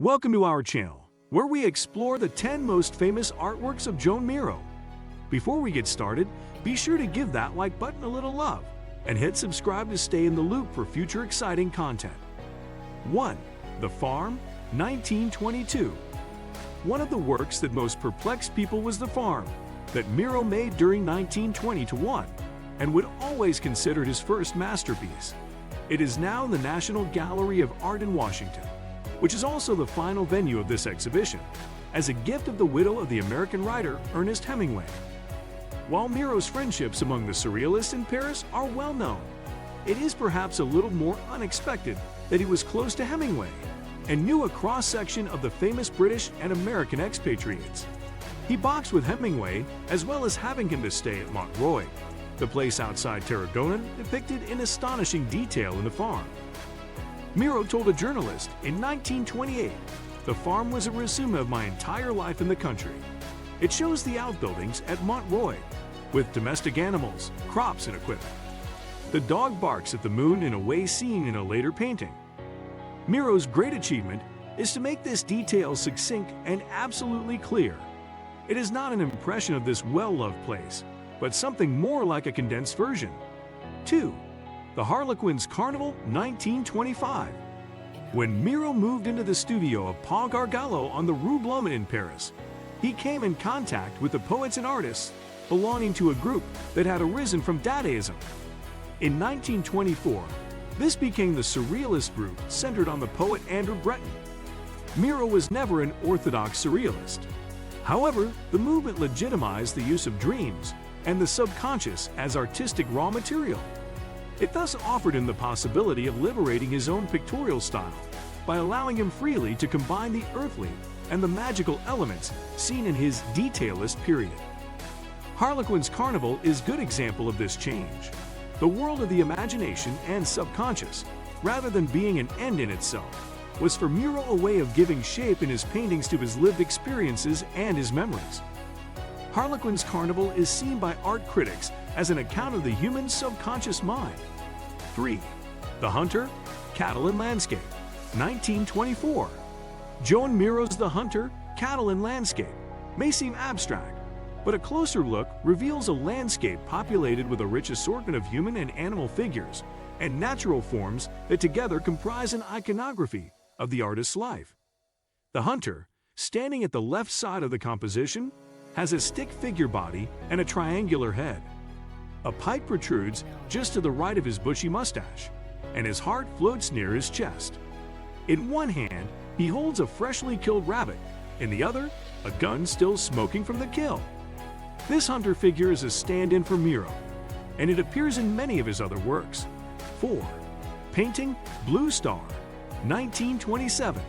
Welcome to our channel, where we explore the 10 most famous artworks of Joan Miró. Before we get started, be sure to give that like button a little love and hit subscribe to stay in the loop for future exciting content. 1. The Farm, 1922. One of the works that most perplexed people was The Farm, that Miró made during 1920-1 and would always consider his first masterpiece. It is now in the National Gallery of Art in Washington, which is also the final venue of this exhibition, as a gift of the widow of the American writer Ernest Hemingway. While Miró's friendships among the Surrealists in Paris are well known, it is perhaps a little more unexpected that he was close to Hemingway and knew a cross-section of the famous British and American expatriates. He boxed with Hemingway, as well as having him to stay at Montreuil, the place outside Tarragona depicted in astonishing detail in The Farm. Miró told a journalist in 1928, "The Farm was a resume of my entire life in the country. It shows the outbuildings at Montreuil, with domestic animals, crops, and equipment. The dog barks at the moon in a way seen in a later painting." Miró's great achievement is to make this detail succinct and absolutely clear. It is not an impression of this well-loved place, but something more like a condensed version. 2. The Harlequin's Carnival, 1925. When Miró moved into the studio of Paul Gargallo on the Rue Blomet in Paris, he came in contact with the poets and artists belonging to a group that had arisen from Dadaism. In 1924, this became the Surrealist group centered on the poet Andrew Breton. Miró was never an orthodox Surrealist. However, the movement legitimized the use of dreams and the subconscious as artistic raw material. It thus offered him the possibility of liberating his own pictorial style by allowing him freely to combine the earthly and the magical elements seen in his detailist period. Harlequin's Carnival is a good example of this change. The world of the imagination and subconscious, rather than being an end in itself, was for Miró a way of giving shape in his paintings to his lived experiences and his memories. Harlequin's Carnival is seen by art critics as an account of the human subconscious mind. 3. The Hunter, Cattle and Landscape, 1924. Joan Miró's The Hunter, Cattle and Landscape may seem abstract, but a closer look reveals a landscape populated with a rich assortment of human and animal figures and natural forms that together comprise an iconography of the artist's life. The hunter, standing at the left side of the composition, has a stick figure body and a triangular head. A pipe protrudes just to the right of his bushy mustache, and his heart floats near his chest. In one hand, he holds a freshly killed rabbit, in the other, a gun still smoking from the kill. This hunter figure is a stand-in for Miró, and it appears in many of his other works. 4. Painting, Blue Star, 1927.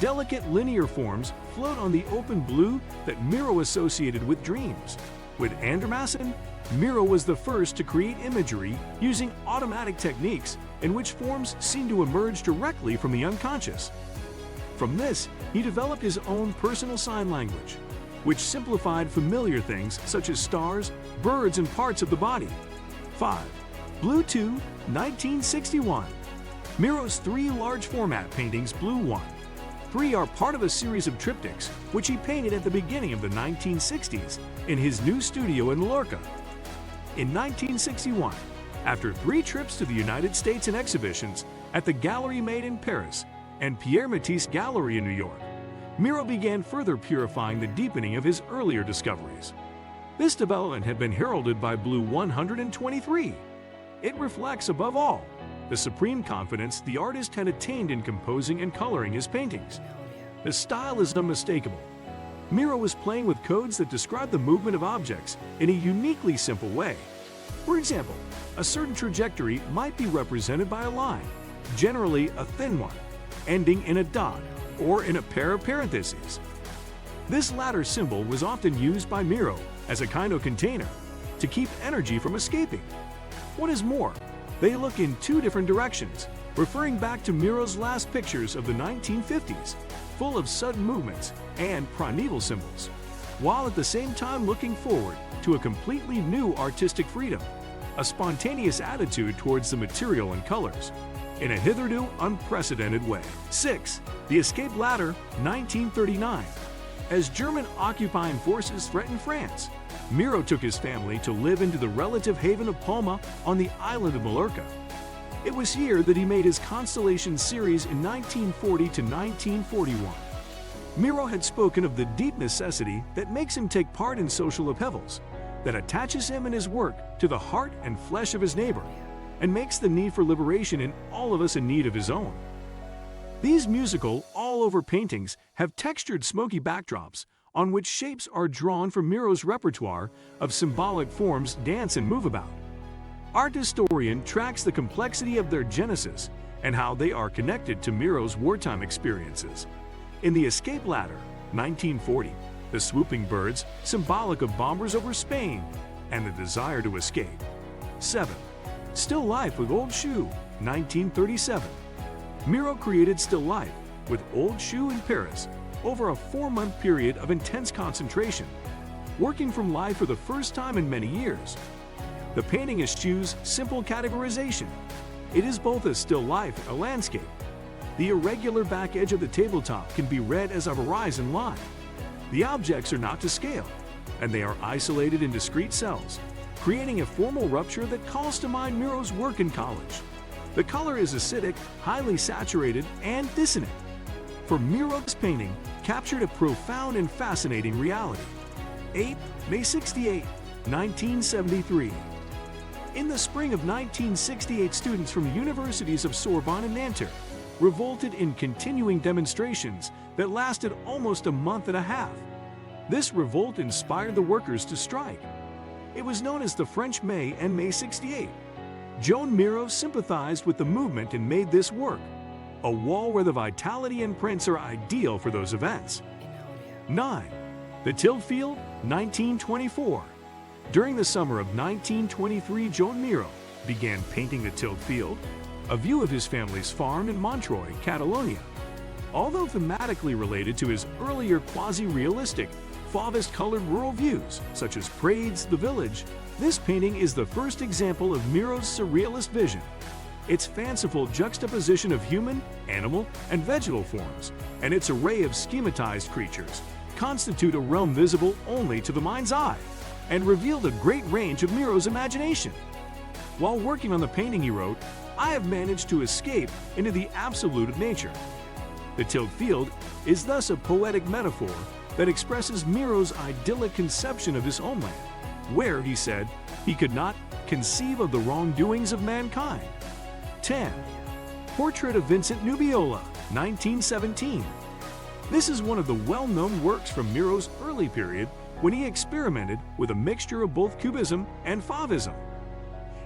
Delicate linear forms float on the open blue that Miró associated with dreams. With Andermassen, Miró was the first to create imagery using automatic techniques in which forms seem to emerge directly from the unconscious. From this, he developed his own personal sign language, which simplified familiar things such as stars, birds, and parts of the body. 5. Blue 2, 1961. Miró's 3 large format paintings, Blue 1, 3 are part of a series of triptychs which he painted at the beginning of the 1960s in his new studio in Lorca. In 1961, after 3 trips to the United States and exhibitions at the Galerie Made in Paris and Pierre Matisse Gallery in New York, Miró began further purifying the deepening of his earlier discoveries. This development had been heralded by Blue 123. It reflects, above all, the supreme confidence the artist had attained in composing and coloring his paintings. The style is unmistakable. Miró was playing with codes that describe the movement of objects in a uniquely simple way. For example, a certain trajectory might be represented by a line, generally a thin one, ending in a dot or in a pair of parentheses. This latter symbol was often used by Miró as a kind of container to keep energy from escaping. What is more, they look in 2 different directions, referring back to Miró's last pictures of the 1950s, full of sudden movements and primeval symbols, while at the same time looking forward to a completely new artistic freedom, a spontaneous attitude towards the material and colors. in a hitherto unprecedented way. 6. The Escape Ladder, 1939. As German occupying forces threatened France, Miró took his family to live into the relative haven of Palma on the island of Mallorca. It was here that he made his Constellation series in 1940 to 1941. Miró had spoken of the deep necessity that makes him take part in social upheavals, that attaches him and his work to the heart and flesh of his neighbor, and makes the need for liberation in all of us in need of his own. These musical, all-over paintings have textured smoky backdrops on which shapes are drawn from Miró's repertoire of symbolic forms dance and move about. Art historian tracks the complexity of their genesis and how they are connected to Miró's wartime experiences. In The Escape Ladder, 1940, the swooping birds, symbolic of bombers over Spain and the desire to escape. 7. Still Life with Old Shoe, 1937. Miró created Still Life with Old Shoe in Paris over a 4-month period of intense concentration, working from life for the first time in many years. The painting eschews simple categorization. It is both a still life and a landscape. The irregular back edge of the tabletop can be read as a horizon line. The objects are not to scale, and they are isolated in discrete cells, creating a formal rupture that calls to mind Miró's work in college. The color is acidic, highly saturated, and dissonant. For Miró's painting captured a profound and fascinating reality. 8. May 68, 1973. In the spring of 1968, students from the universities of Sorbonne and Nanterre revolted in continuing demonstrations that lasted almost a month and a half. This revolt inspired the workers to strike. It was known as the French May and May 68. Joan Miró sympathized with the movement and made this work, a wall where the vitality and prints are ideal for those events. 9. The Tilled Field, 1924. During the summer of 1923, Joan Miró began painting the tilled field, a view of his family's farm in Montreuil, Catalonia. Although thematically related to his earlier quasi-realistic, Fauvist-colored rural views, such as Praed's The Village, this painting is the first example of Miró's surrealist vision. Its fanciful juxtaposition of human, animal, and vegetal forms, and its array of schematized creatures, constitute a realm visible only to the mind's eye, and revealed a great range of Miró's imagination. While working on the painting, he wrote, "I have managed to escape into the absolute of nature." The tilled field is thus a poetic metaphor that expresses Miró's idyllic conception of his homeland, where, he said, he could not conceive of the wrongdoings of mankind. 10. Portrait of Vincent Nuola, 1917. This is one of the well-known works from Miró's early period when he experimented with a mixture of both Cubism and Fauvism.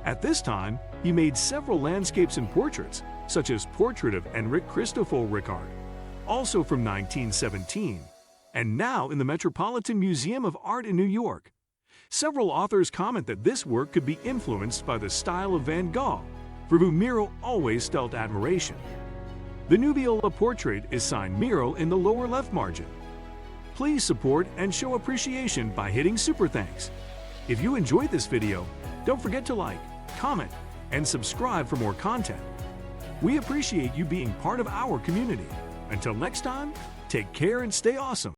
At this time, he made several landscapes and portraits, such as Portrait of Henrik Christoffel Ricard, also from 1917, and now in the Metropolitan Museum of Art in New York. Several authors comment that this work could be influenced by the style of Van Gogh, for whom Miró always felt admiration. The Nuola portrait is signed Miró in the lower left margin. Please support and show appreciation by hitting Super Thanks. If you enjoyed this video, don't forget to like, comment, and subscribe for more content. We appreciate you being part of our community. Until next time, take care and stay awesome.